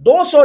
200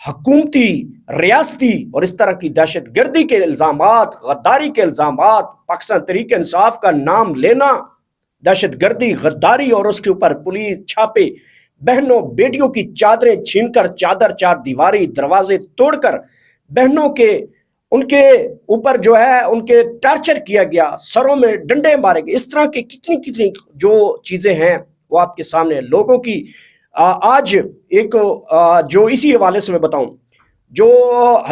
حکومتی ریاستی اور اس طرح کی دہشت گردی کے الزامات، غداری کے الزامات، پاکستان تحریک انصاف کا نام لینا، دہشت گردی، غداری اور اس کے اوپر پولیس چھاپے، بہنوں بیٹیوں کی چادریں چھین کر، چادر چار دیواری دروازے توڑ کر بہنوں کے ان کے اوپر جو ہے ان کے ٹارچر کیا گیا، سروں میں ڈنڈے مارے گئے، اس طرح کی کتنی جو چیزیں ہیں وہ آپ کے سامنے لوگوں کی آج ایک جو اسی حوالے سے میں بتاؤں، جو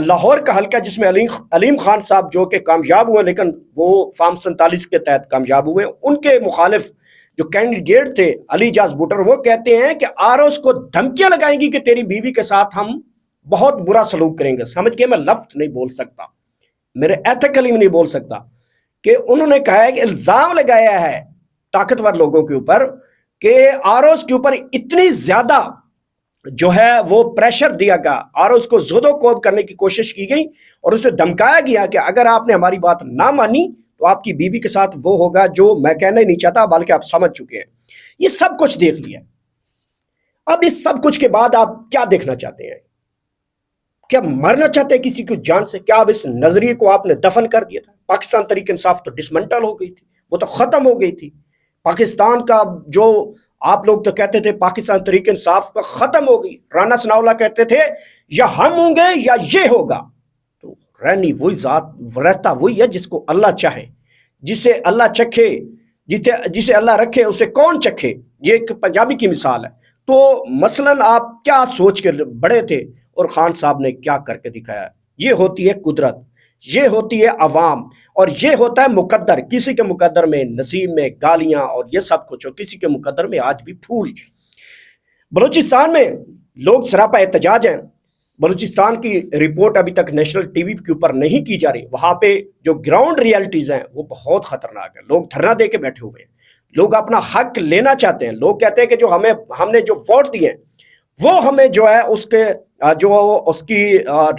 لاہور کا حلقہ جس میں علیم خان صاحب جو کہ کامیاب ہوئے، لیکن وہ فارم 47 کے تحت کامیاب ہوئے، ان کے مخالف جو کینڈیڈیٹ تھے علی جاز بوٹر، وہ کہتے ہیں کہ آرز کو دھمکیاں لگائیں گی کہ تیری بیوی کے ساتھ ہم بہت برا سلوک کریں گے۔ سمجھ کے میں لفظ نہیں بول سکتا، میرے ایتھیکلی میں نہیں بول سکتا، کہ انہوں نے کہا ہے کہ الزام لگایا ہے طاقتور لوگوں کے اوپر کہ آرز کے اوپر اتنی زیادہ جو ہے وہ پریشر دیا گیا، آرز کو زد و کوب کرنے کی کوشش کی گئی اور اسے دھمکایا گیا کہ اگر آپ نے ہماری بات نہ مانی تو آپ کی بیوی کے ساتھ وہ ہوگا جو میں کہنا ہی نہیں چاہتا، بلکہ آپ سمجھ چکے ہیں۔ یہ سب کچھ دیکھ لیا۔ اب اس سب کچھ کے بعد آپ کیا دیکھنا چاہتے ہیں؟ کیا مرنا چاہتے ہیں کسی کو جان سے؟ کیا اب اس نظریے کو آپ نے دفن کر دیا تھا؟ پاکستان تحریک انصاف تو ڈسمنٹل ہو گئی تھی، وہ تو ختم ہو گئی تھی۔ پاکستان کا جو آپ لوگ تو کہتے تھے پاکستان تحریک انصاف کا ختم ہو گئی، رانا ثناء اللہ کہتے تھے یا ہم ہوں گے یا یہ ہوگا۔ تو رہنی وہی ذات، رہتا وہی ہے جس کو اللہ چاہے، جسے اللہ چکھے، جسے اللہ رکھے اسے کون چکھے، یہ ایک پنجابی کی مثال ہے۔ تو مثلاً آپ کیا سوچ کے بڑے تھے اور خان صاحب نے کیا کر کے دکھایا؟ یہ ہوتی ہے قدرت، یہ ہوتی ہے عوام، اور یہ ہوتا ہے مقدر۔ کسی کے مقدر میں نصیب میں گالیاں اور یہ سب کچھ ہو، کسی کے مقدر میں آج بھی پھول۔ بلوچستان میں لوگ سراپا احتجاج ہیں۔ بلوچستان کی رپورٹ ابھی تک نیشنل ٹی وی کے اوپر نہیں کی جا رہی۔ وہاں پہ جو گراؤنڈ ریالٹیز ہیں وہ بہت خطرناک ہیں۔ لوگ دھرنا دے کے بیٹھے ہوئے ہیں، لوگ اپنا حق لینا چاہتے ہیں۔ لوگ کہتے ہیں کہ جو ہم نے جو ووٹ دیے ہیں وہ ہمیں جو ہے اس کی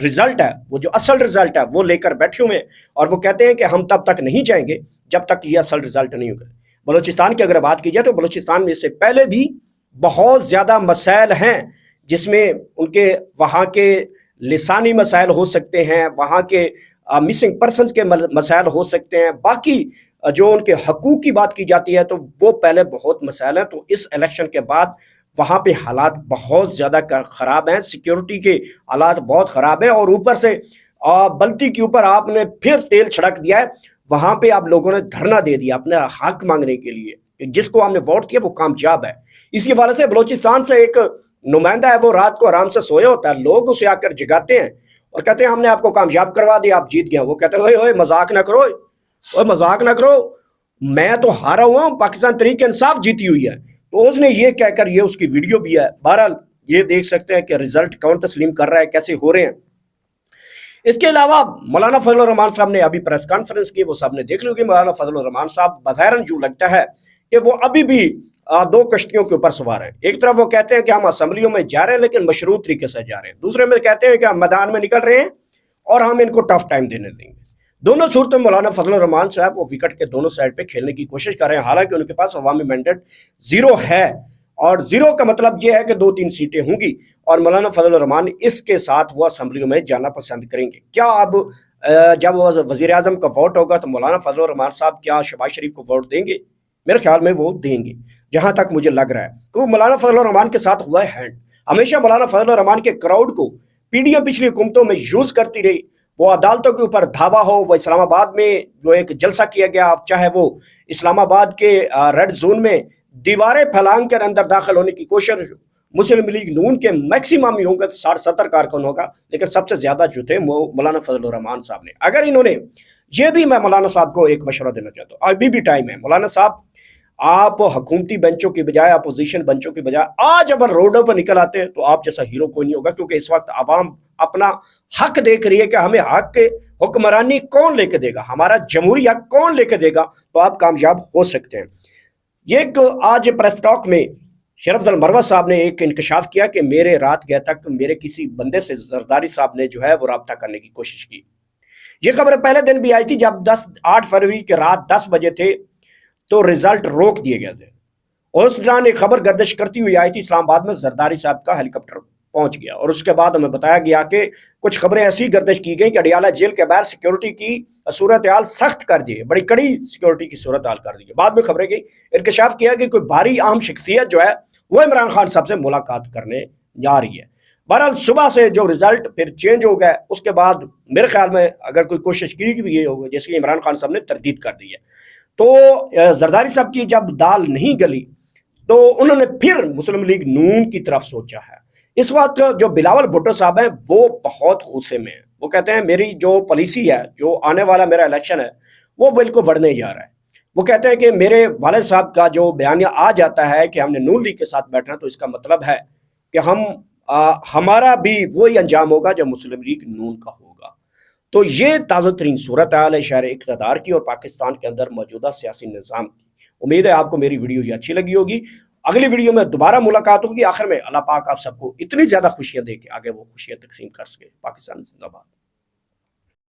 رزلٹ ہے، وہ جو اصل رزلٹ ہے وہ لے کر بیٹھے ہوئے ہیں، اور وہ کہتے ہیں کہ ہم تب تک نہیں جائیں گے جب تک یہ اصل رزلٹ نہیں ہوگا۔ بلوچستان کی اگر بات کی جائے تو بلوچستان میں اس سے پہلے بھی بہت زیادہ مسائل ہیں، جس میں ان کے وہاں کے لسانی مسائل ہو سکتے ہیں، وہاں کے مسنگ پرسنز کے مسائل ہو سکتے ہیں، باقی جو ان کے حقوق کی بات کی جاتی ہے تو وہ پہلے بہت مسائل ہیں۔ تو اس الیکشن کے بعد وہاں پہ حالات بہت زیادہ خراب ہیں، سیکیورٹی کے حالات بہت خراب ہیں، اور اوپر سے بلتی کے اوپر آپ نے پھر تیل چھڑک دیا ہے۔ وہاں پہ آپ لوگوں نے دھرنا دے دیا اپنے حق مانگنے کے لیے، جس کو ہم نے ووٹ دیا وہ کامیاب ہے۔ اسی حوالے سے بلوچستان سے ایک نمائندہ ہے، وہ رات کو آرام سے سویا ہوتا ہے، لوگ اسے آ کر جگاتے ہیں اور کہتے ہیں ہم نے آپ کو کامیاب کروا دیا، آپ جیت گئے۔ وہ کہتے ہیں اوئے مذاق نہ کرو، اوئے مذاق نہ کرو، میں تو ہارا ہوا ہوں، پاکستان تحریک انصاف جیتی ہوئی ہے۔ تو اس نے یہ کہہ کر، یہ اس کی ویڈیو بھی ہے، بہرحال یہ دیکھ سکتے ہیں کہ رزلٹ کون تسلیم کر رہا ہے، کیسے ہو رہے ہیں۔ اس کے علاوہ مولانا فضل الرحمان صاحب نے ابھی پریس کانفرنس کی، وہ سب نے دیکھ لی ہوگی۔ مولانا فضل الرحمان صاحب بظاہراً جو لگتا ہے کہ وہ ابھی بھی دو کشتیوں کے اوپر سوار ہیں۔ ایک طرف وہ کہتے ہیں کہ ہم اسمبلیوں میں جا رہے ہیں لیکن مشروط طریقے سے جا رہے ہیں، دوسرے میں کہتے ہیں کہ ہم میدان میں نکل رہے ہیں اور ہم ان کو ٹف ٹائم دینے دیں گے۔ دونوں صورتیں مولانا فضل الرحمان صاحب وہ وکٹ کے دونوں سائڈ پہ کھیلنے کی کوشش کر رہے ہیں، حالانکہ ان کے پاس عوامی مینڈیٹ 0 ہے، اور 0 کا مطلب یہ ہے کہ 2-3 سیٹیں ہوں گی، اور مولانا فضل الرحمان اس کے ساتھ وہ اسمبلیوں میں جانا پسند کریں گے۔ کیا اب جب وزیر اعظم کا ووٹ ہوگا تو مولانا فضل الرحمان صاحب کیا شہباز شریف کو ووٹ دیں گے؟ میرے خیال میں وہ دیں گے، جہاں تک مجھے لگ رہا ہے، کیونکہ مولانا فضل الرحمان کے ساتھ ہوا ہے ہینڈ۔ ہمیشہ مولانا فضل الرحمان کے کراؤڈ کو پی ڈی ایم پچھلی حکومتوں میں یوز کرتی رہی، وہ عدالتوں کے اوپر دھاوا ہو، وہ اسلام آباد میں جو ایک جلسہ کیا گیا، چاہے وہ اسلام آباد کے ریڈ زون میں دیواریں پھیلان کر اندر داخل ہونے کی کوشش، مسلم لیگ نون کے میکسیمم ہی ہوں گے، 60-70 کارکن ہوگا، لیکن سب سے زیادہ جو تھے وہ مولانا فضل الرحمان صاحب نے۔ اگر انہوں نے یہ بھی، میں مولانا صاحب کو ایک مشورہ دینا چاہتا ہوں، ابھی بھی ٹائم ہے، مولانا صاحب آپ حکومتی بینچوں کی بجائے، اپوزیشن بینچوں کی بجائے آج اگر روڈوں پر نکل آتے ہیں تو آپ جیسا ہیرو کوئی نہیں ہوگا، کیونکہ اس وقت عوام اپنا حق دیکھ رہی ہے کہ ہمیں حق کے حکمرانی کون لے کے دے گا، ہمارا جمہوری حق کون لے کے دے گا، تو آپ کامیاب ہو سکتے ہیں۔ یہ ایک آج پریس ٹاک میں شرف ضل مروہ صاحب نے ایک انکشاف کیا کہ میرے رات گئے تک میرے کسی بندے سے زرداری صاحب نے جو ہے وہ رابطہ کرنے کی کوشش کی۔ یہ خبر پہلے دن بھی آئی تھی جب 8 فروری کے رات 10 بجے تھے تو رزلٹ روک دیے گئے تھے، اور اس دوران ایک خبر گردش کرتی ہوئی آئی تھی اسلام آباد میں زرداری صاحب کا ہیلی کاپٹر پہنچ گیا اور اس کے بعد ہمیں بتایا گیا کہ کچھ خبریں ایسی گردش کی گئیں کہ اڈیالہ جیل کے باہر سیکیورٹی کی صورتحال سخت کر دی، بڑی کڑی سیکیورٹی کی صورتحال کر دی. بعد میں خبریں گئی، انکشاف کیا کہ کوئی بھاری اہم شخصیت جو ہے وہ عمران خان صاحب سے ملاقات کرنے جا رہی ہے. بہرحال صبح سے جو رزلٹ پھر چینج ہو گیا، اس کے بعد میرے خیال میں اگر کوئی کوشش کی بھی یہ ہوگی جس کی عمران خان صاحب نے تردید کر دی ہے. تو زرداری صاحب کی جب دال نہیں گلی تو انہوں نے پھر مسلم لیگ نون کی طرف سوچا ہے. اس وقت جو بلاول بھٹو صاحب ہیں وہ بہت غصے میں ہیں. وہ کہتے ہیں میری جو پالیسی ہے، جو آنے والا میرا الیکشن ہے وہ بالکل بڑھنے جا رہا ہے. وہ کہتے ہیں کہ میرے والد صاحب کا جو بیانیہ آ جاتا ہے کہ ہم نے نون لیگ کے ساتھ بیٹھنا، تو اس کا مطلب ہے کہ ہمارا بھی وہی انجام ہوگا جو مسلم لیگ نون کا ہوگا. تو یہ تازہ ترین صورتحال ہے شہر اقتدار کی اور پاکستان کے اندر موجودہ سیاسی نظام کی. امید ہے آپ کو میری ویڈیو یہ اچھی لگی ہوگی. اگلی ویڈیو میں دوبارہ ملاقات ہوگی. آخر میں اللہ پاک آپ سب کو اتنی زیادہ خوشیاں دے کہ آگے وہ خوشیاں تقسیم کر سکے. پاکستان زندہ باد.